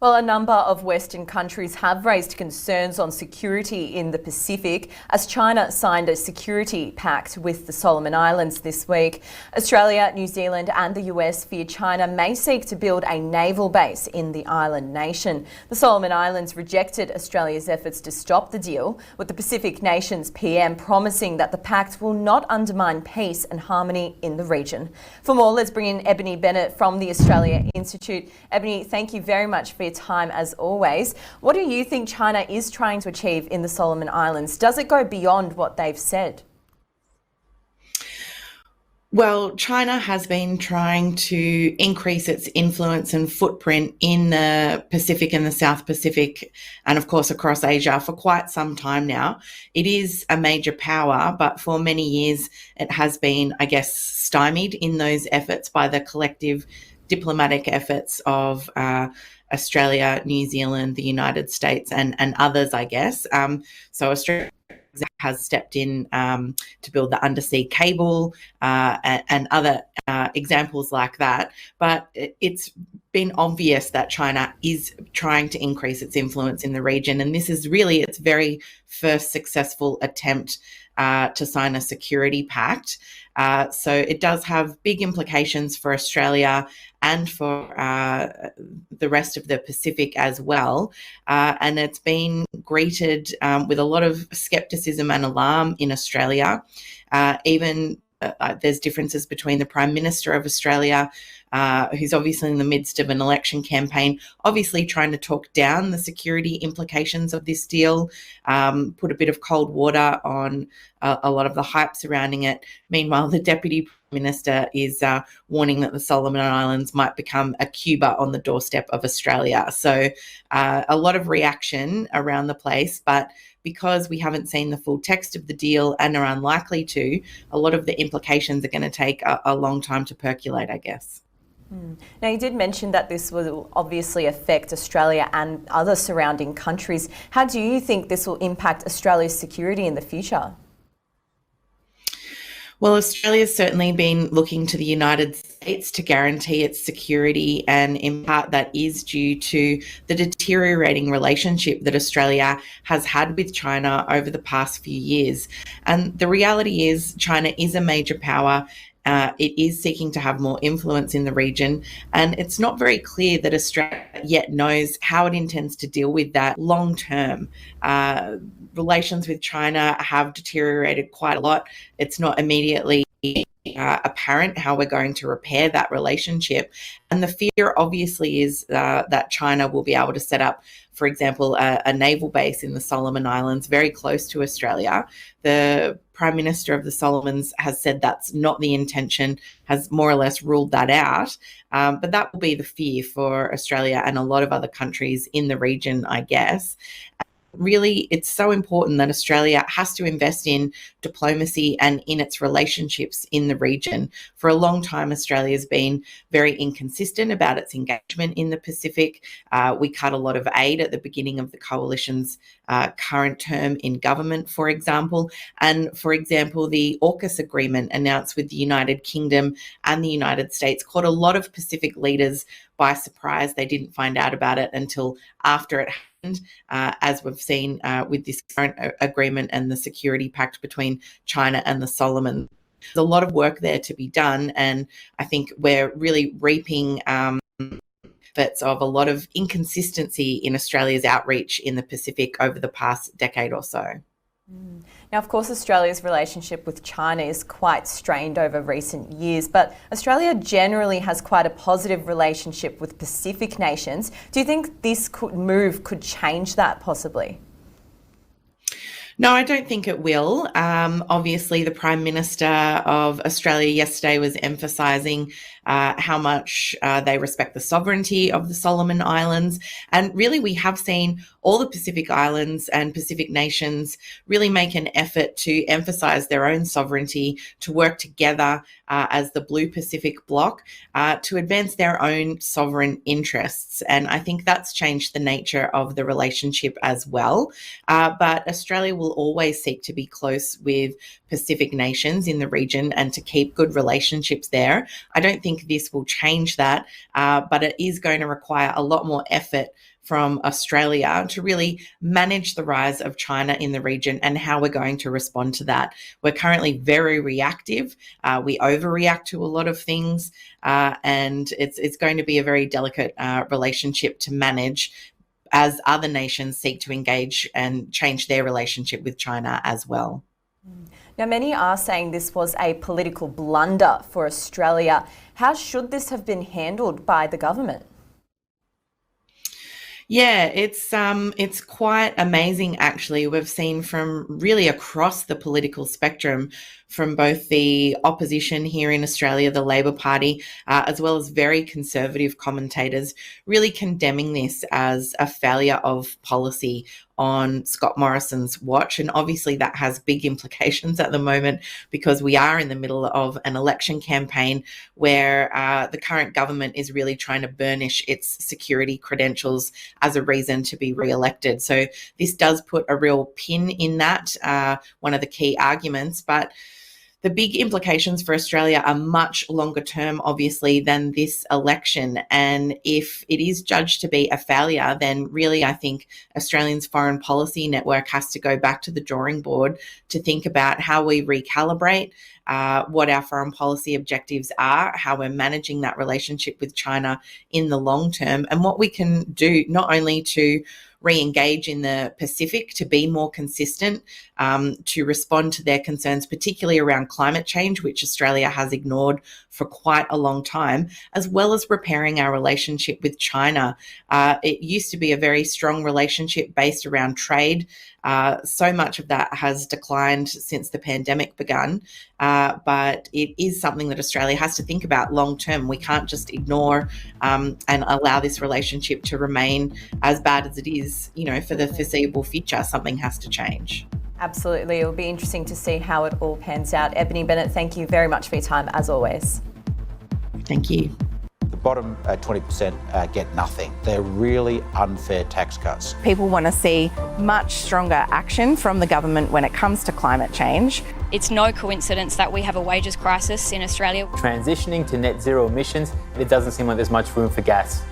Well, a number of Western countries have raised concerns on security in the Pacific as China signed a security pact with the Solomon Islands this week. Australia, New Zealand and the US fear China may seek to build a naval base in the island nation. The Solomon Islands rejected Australia's efforts to stop the deal, with the Pacific nation's PM promising that the pact will not undermine peace and harmony in the region. For more, let's bring in Ebony Bennett from the Australia Institute. Ebony, thank you very much for your time as always. What do you think China is trying to achieve in the Solomon Islands? Does it go beyond what they've said? Well, China has been trying to increase its influence and footprint in the Pacific and the South Pacific, and of course across Asia for quite some time now. It is a major power, but for many years it has been, I guess, stymied in those efforts by the collective diplomatic efforts of Australia, New Zealand, the United States and others, I guess. So Australia has stepped in to build the undersea cable and other examples like that. But it's been obvious that China is trying to increase its influence in the region. And this is really its very first successful attempt to sign a security pact. So it does have big implications for Australia and for the rest of the Pacific as well. And it's been greeted with a lot of skepticism and alarm in Australia. There's differences between the Prime Minister of Australia, who's obviously in the midst of an election campaign, obviously trying to talk down the security implications of this deal, put a bit of cold water on a lot of the hype surrounding it. Meanwhile, the Deputy Prime Minister is warning that the Solomon Islands might become a Cuba on the doorstep of Australia. So a lot of reaction around the place, but because we haven't seen the full text of the deal and are unlikely to, a lot of the implications are going to take a long time to percolate, I guess. Now, you did mention that this will obviously affect Australia and other surrounding countries. How do you think this will impact Australia's security in the future? Well, Australia's certainly been looking to the United States to guarantee its security, and in part that is due to the deteriorating relationship that Australia has had with China over the past few years. And the reality is China is a major power. It is seeking to have more influence in the region, and it's not very clear that Australia yet knows how it intends to deal with that long term. Relations with China have deteriorated quite a lot. It's not immediately apparent how we're going to repair that relationship. And the fear obviously is that China will be able to set up, for example, a naval base in the Solomon Islands very close to Australia. The Prime Minister of the Solomons has said that's not the intention, has more or less ruled that out. But that will be the fear for Australia and a lot of other countries in the region, I guess. Really, it's so important that Australia has to invest in diplomacy and in its relationships in the region. For a long time, Australia's been very inconsistent about its engagement in the Pacific. We cut a lot of aid at the beginning of the coalition's current term in government, for example. And, for example, the AUKUS agreement announced with the United Kingdom and the United States caught a lot of Pacific leaders by surprise. They didn't find out about it until after it happened, as we've seen with this current agreement and the security pact between China and the Solomons. There's a lot of work there to be done, and I think we're really reaping effects of a lot of inconsistency in Australia's outreach in the Pacific over the past decade or so. Now, of course, Australia's relationship with China is quite strained over recent years, but Australia generally has quite a positive relationship with Pacific nations. Do you think this move could change that possibly? No, I don't think it will. Obviously, the Prime Minister of Australia yesterday was emphasising how much they respect the sovereignty of the Solomon Islands. And really, we have seen all the Pacific Islands and Pacific nations really make an effort to emphasise their own sovereignty, to work together as the Blue Pacific Bloc to advance their own sovereign interests. And I think that's changed the nature of the relationship as well. But Australia will always seek to be close with Pacific nations in the region and to keep good relationships there. I don't think think this will change that, but it is going to require a lot more effort from Australia to really manage the rise of China in the region and how we're going to respond to that. We're currently very reactive. We overreact to a lot of things, and it's going to be a very delicate relationship to manage as other nations seek to engage and change their relationship with China as well. Now, many are saying this was a political blunder for Australia. How should this have been handled by the government? Yeah, it's quite amazing actually. We've seen from really across the political spectrum, from both the opposition here in Australia, the Labor Party, as well as very conservative commentators, really condemning this as a failure of policy on Scott Morrison's watch. And obviously that has big implications at the moment because we are in the middle of an election campaign where the current government is really trying to burnish its security credentials as a reason to be re-elected. So this does put a real pin in that, one of the key arguments. But the big implications for Australia are much longer term, obviously, than this election. And if it is judged to be a failure, then really I think Australia's foreign policy network has to go back to the drawing board to think about how we recalibrate what our foreign policy objectives are, how we're managing that relationship with China in the long term, and what we can do not only to re-engage in the Pacific to be more consistent, to respond to their concerns, particularly around climate change, which Australia has ignored for quite a long time, as well as repairing our relationship with China. It used to be a very strong relationship based around trade. So much of that has declined since the pandemic begun, but it is something that Australia has to think about long term. We can't just ignore and allow this relationship to remain as bad as it is, for the foreseeable future. Something has to change. Absolutely. It will be interesting to see how it all pans out. Ebony Bennett, thank you very much for your time, as always. Thank you. The bottom 20% get nothing. They're really unfair tax cuts. People want to see much stronger action from the government when it comes to climate change. It's no coincidence that we have a wages crisis in Australia. Transitioning to net zero emissions, it doesn't seem like there's much room for gas.